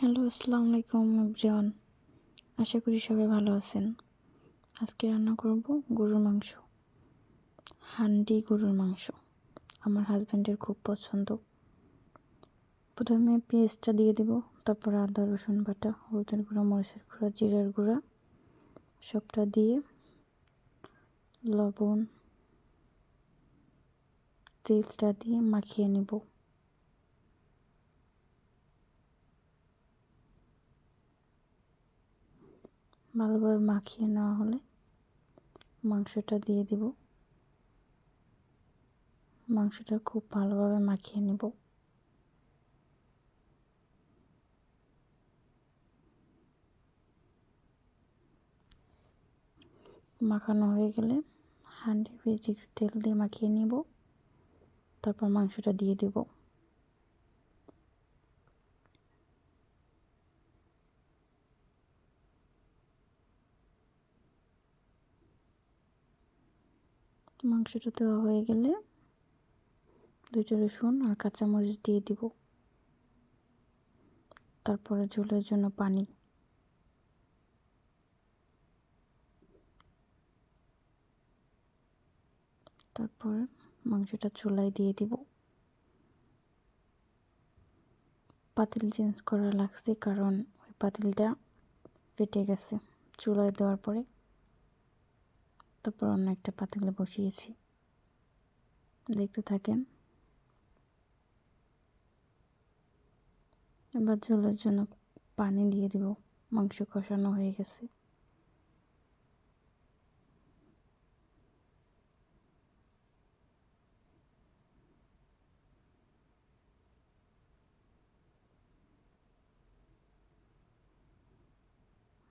Hello, আসসালামু আলাইকুম everyone. আশা করি সবাই ভালো আছেন। আজকে রান্না করব গরুর মাংস, হান্ডি গরুর মাংস। আমার হাজব্যান্ডের খুব পছন্দ। প্রথমে পেঁয়াজটা দিয়ে দেব, তারপর আদা রসুন বাটা, হলুদের গুঁড়া, মরিচের গুঁড়া, জিরার গুঁড়া সবটা দিয়ে লবণ তেলটা দিয়ে মাখিয়ে নেব। ভালোভাবে মাখিয়ে নেওয়া হলে মাংসটা দিয়ে দেব। মাংসটা খুব ভালোভাবে মাখিয়ে নেব। মাখানো হয়ে গেলে হাঁড়ির ভেজে তেল দিয়ে মাখিয়ে নেব। তারপর মাংসটা দিয়ে দেব। মাংসটা দেওয়া হয়ে গেলে 2টা রসুন আর কাঁচামরিচ দিয়ে দিব। তারপরে ঝোলের জন্য পানি, তারপরে মাংসটা চুলায় দিয়ে দিব। পাতিল চেঞ্জ করা লাগছে কারণ ওই পাতিলটা ফেটে গেছে চুলায় দেওয়ার পরে। তারপর অন্য একটা পাতিলে বসিয়েছি, দেখতে থাকেন। এবার ঝোলের জন্য পানি দিয়ে দিব। মাংস কষানো হয়ে গেছে।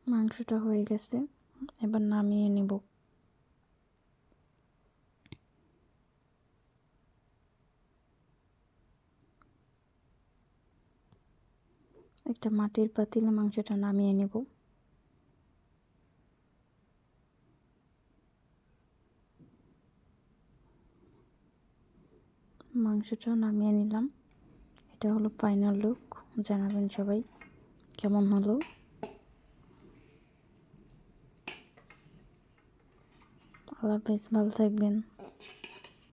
মাংসটা হয়ে গেছে, এবার নামিয়ে নিব। একটা মাটির পাতিলে মাংসটা নামিয়ে নেব। মাংসটা নামিয়ে নিলাম। এটা হলো ফাইনাল লুক। জানাবেন সবাই কেমন হলো। আল্লাহ হাফেজ, ভালো থাকবেন।